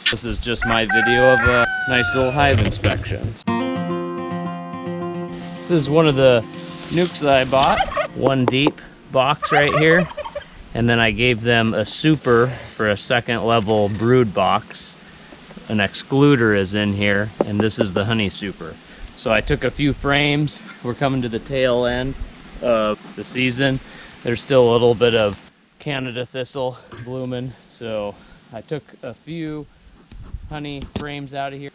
This is just my video of a nice little hive inspection. This is one of the nukes that I bought. One deep box right here. And then I gave them a super for a second level brood box. An excluder is in here, and this is the honey super. So I took a few frames. We're coming to the tail end of the season. There's still a little bit of Canada thistle blooming. So I took a few honey frames out of here.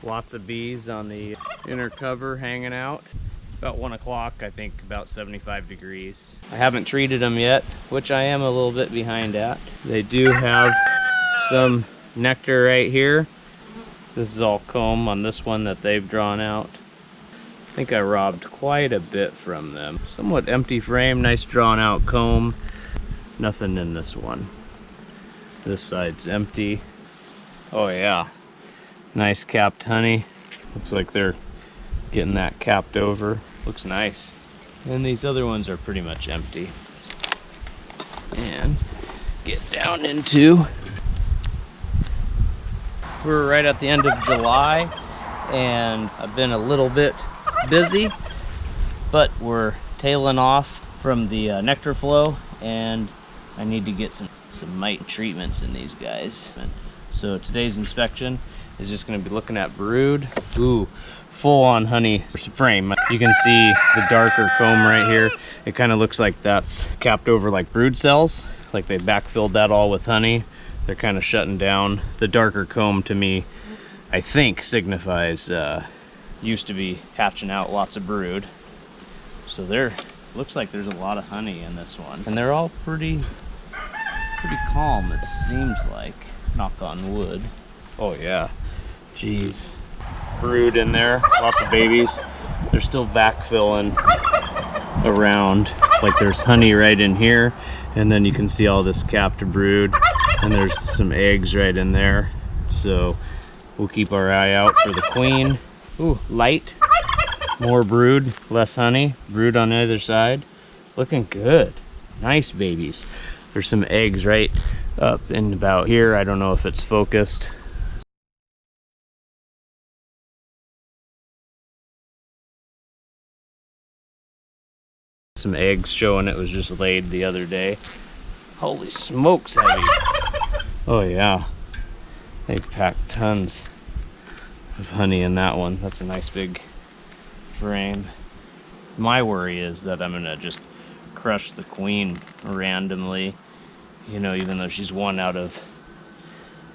Lots of bees on the inner cover hanging out. About 1 o'clock, I think about 75 degrees. I haven't treated them yet, which I am a little bit behind at. They do have some nectar right here. This is all comb on this one that they've drawn out. I think I robbed quite a bit from them. Somewhat empty frame, nice drawn out comb. Nothing in this one. This side's empty. Oh yeah, nice capped honey. Looks like they're getting that capped over. Looks nice. And these other ones are pretty much empty. And get down into, we're right at the end of July and I've been a little bit busy, but we're tailing off from the nectar flow and I need to get some mite treatments in these guys. So today's inspection is just going to be looking at brood. Ooh, full on honey frame. You can see the darker comb right here. It kind of looks like that's capped over like brood cells, like they backfilled that all with honey. They're kind of shutting down. The darker comb to me, I think, signifies used to be hatching out lots of brood. So there looks like there's a lot of honey in this one, and they're all pretty calm, it seems like. Knock on wood. Oh yeah, jeez. Brood in there, lots of babies. They're still backfilling around. Like there's honey right in here, and then you can see all this capped brood, and there's some eggs right in there. So we'll keep our eye out for the queen. Ooh, light. More brood, less honey. Brood on either side. Looking good. Nice babies. There's some eggs right up in about here. I don't know if it's focused. Some eggs showing it was just laid the other day. Holy smokes, heavy. Oh yeah, they packed tons of honey in that one. That's a nice big frame. My worry is that I'm gonna just crush the queen randomly, you know, even though she's 1 out of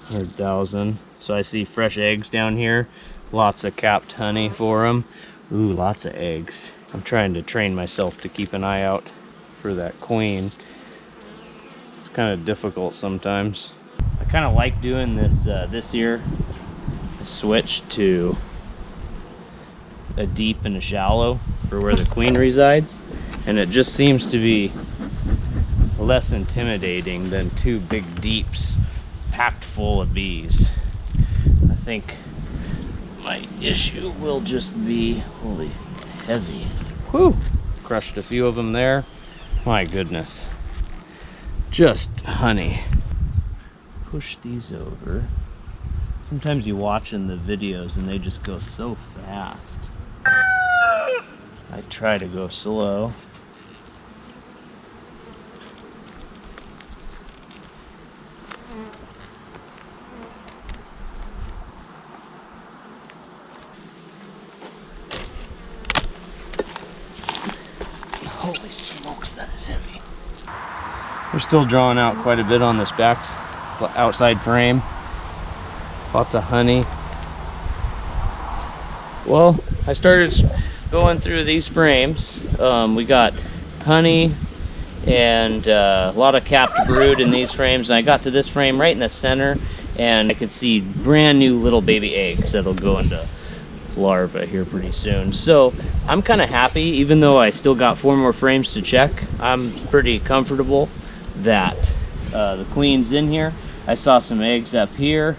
100,000. So I see fresh eggs down here, lots of capped honey for them. Ooh, lots of eggs. I'm trying to train myself to keep an eye out for that queen. It's kind of difficult sometimes. I kind of like doing this this year. I switched to a deep and a shallow for where the queen resides, and it just seems to be less intimidating than 2 big deeps packed full of bees. I think my issue will just be, holy, heavy. Whew! Crushed a few of them there. My goodness. Just honey. Push these over. Sometimes you watch in the videos and they just go so fast. I try to go slow. Holy smokes, that is heavy. We're still drawing out quite a bit on this back outside frame. Lots of honey. Well, I started going through these frames. We got honey and a lot of capped brood in these frames, and I got to this frame right in the center, and I could see brand new little baby eggs that'll go into larvae here pretty soon. So I'm kind of happy, even though I still got 4 more frames to check. I'm pretty comfortable that the queen's in here. I saw some eggs up here,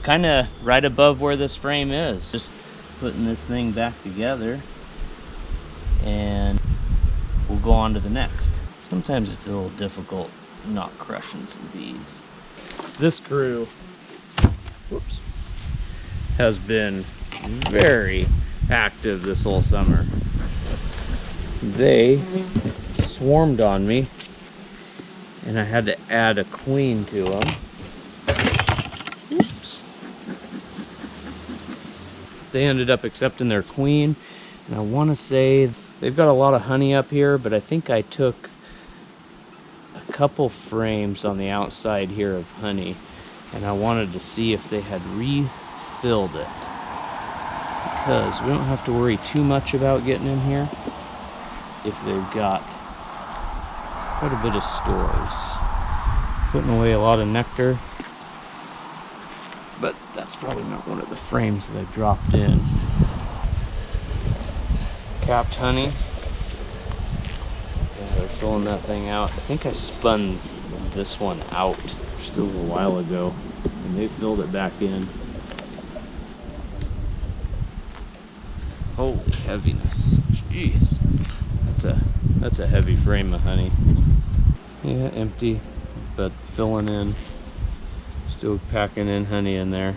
kind of right above where this frame is. Just putting this thing back together, and we'll go on to the next. Sometimes it's a little difficult not crushing some bees. This crew whoops, has been very active this whole summer. They swarmed on me, and I had to add a queen to them. Oops. They ended up accepting their queen, and I want to say they've got a lot of honey up here, but I think I took a couple frames on the outside here of honey, and I wanted to see if they had refilled it, because we don't have to worry too much about getting in here if they've got quite a bit of stores. Putting away a lot of nectar, but that's probably not one of the frames that I dropped in. Capped honey. Yeah, they're filling that thing out. I think I spun this one out just a little while ago, and they filled it back in. Holy heaviness. Jeez. That's a heavy frame of honey. Yeah, empty, but filling in. Still packing in honey in there.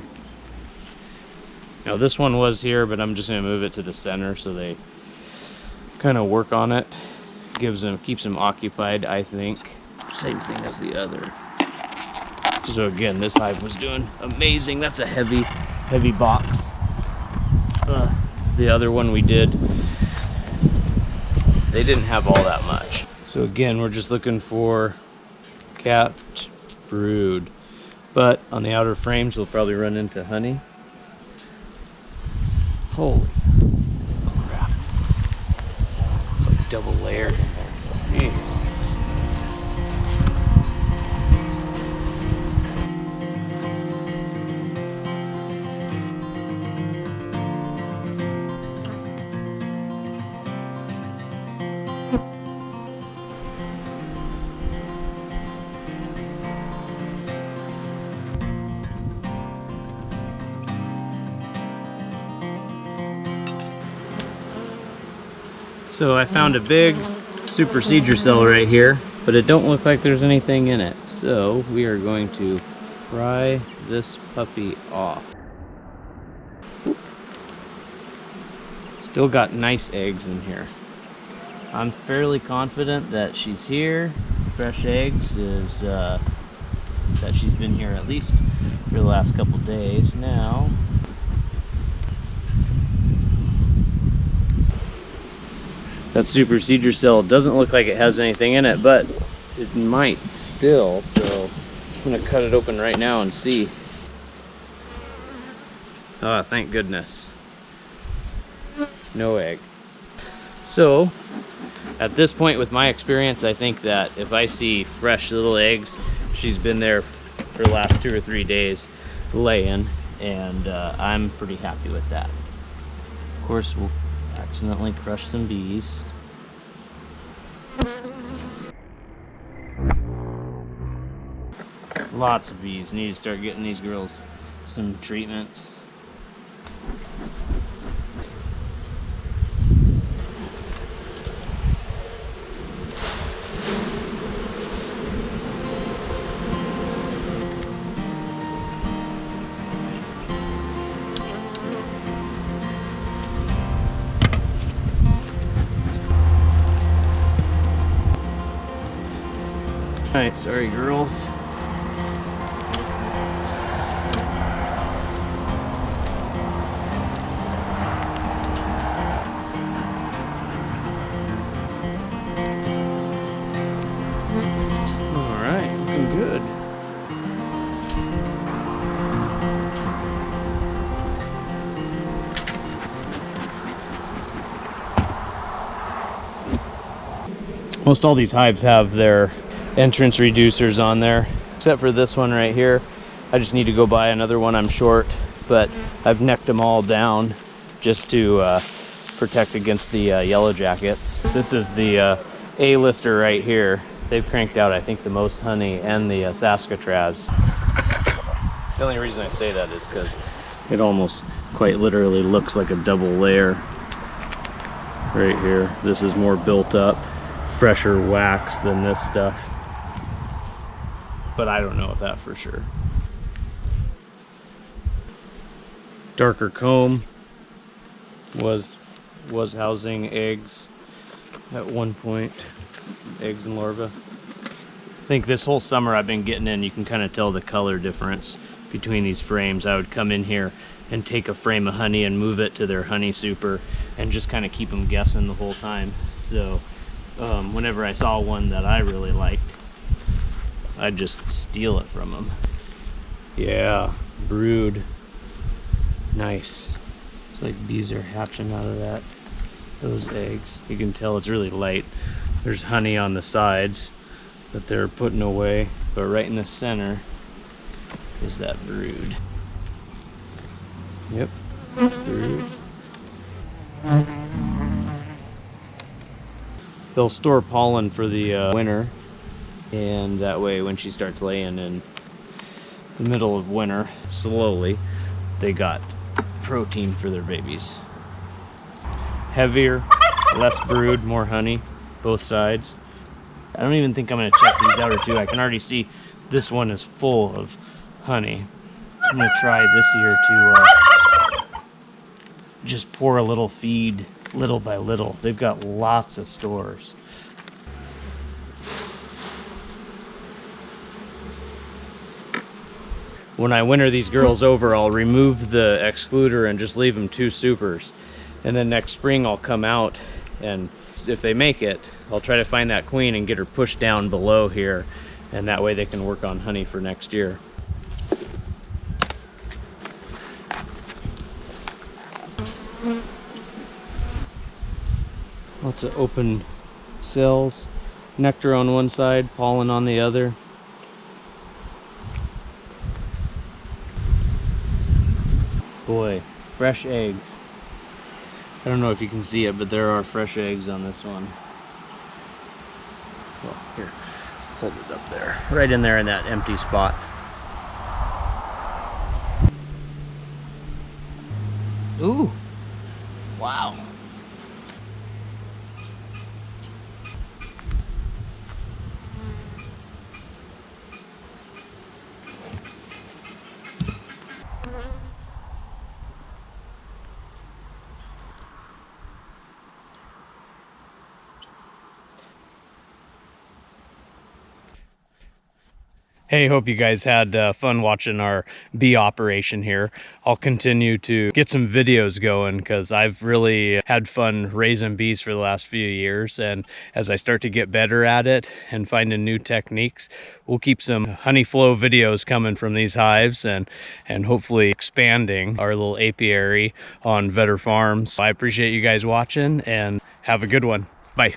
Now this one was here, but I'm just gonna move it to the center so they kind of work on it. Keeps them occupied, I think. Same thing as the other. So again, this hive was doing amazing. That's a heavy box. The other one we did, they didn't have all that much. So again, we're just looking for capped brood. But on the outer frames, we'll probably run into honey. Holy crap. It's like double layered in there. Jeez. So I found a big super seeder cell right here, but it don't look like there's anything in it. So we are going to pry this puppy off. Still got nice eggs in here. I'm fairly confident that she's here. Fresh eggs is that she's been here at least for the last couple days now. That super seeder cell doesn't look like it has anything in it, but it might still, so I'm gonna cut it open right now and see. Oh, thank goodness. No egg. So, at this point with my experience, I think that if I see fresh little eggs, she's been there for the last 2 or 3 days laying, and I'm pretty happy with that. Of course, we'll accidentally crush some bees. Lots of bees. Need to start getting these girls some treatments. Alright, sorry girls. Alright, looking good. Most all these hives have their entrance reducers on there, except for this one right here. I just need to go buy another one. I'm short, but I've necked them all down just to protect against the yellow jackets. This is the A-lister right here. They've cranked out, I think, the most honey, and the Saskatraz. The only reason I say that is because it almost quite literally looks like a double layer right here. This is more built up, fresher wax than this stuff, but I don't know if that for sure. Darker comb was housing eggs at one point, eggs and larvae. I think this whole summer I've been getting in, you can kind of tell the color difference between these frames. I would come in here and take a frame of honey and move it to their honey super and just kind of keep them guessing the whole time. So whenever I saw one that I really liked, I'd just steal it from them. Yeah, brood. Nice. It's like bees are hatching out of those eggs. You can tell it's really light. There's honey on the sides that they're putting away, but right in the center is that brood. Yep, brood. They'll store pollen for the winter, and that way when she starts laying in the middle of winter, slowly, they got protein for their babies. Heavier, less brood, more honey, both sides. I don't even think I'm going to check these outer two. I can already see this one is full of honey. I'm going to try this year to just pour a little feed little by little. They've got lots of stores. When I winter these girls over, I'll remove the excluder and just leave them 2 supers. And then next spring I'll come out, and if they make it, I'll try to find that queen and get her pushed down below here, and that way they can work on honey for next year. Lots of open cells, nectar on one side, pollen on the other. Boy, fresh eggs. I don't know if you can see it, but there are fresh eggs on this one. Well, here, hold it up there. Right in there in that empty spot. Ooh, wow. Hey, hope you guys had fun watching our bee operation here. I'll continue to get some videos going because I've really had fun raising bees for the last few years. And as I start to get better at it and finding new techniques, we'll keep some honey flow videos coming from these hives and hopefully expanding our little apiary on Vetter Farms. I appreciate you guys watching and have a good one. Bye.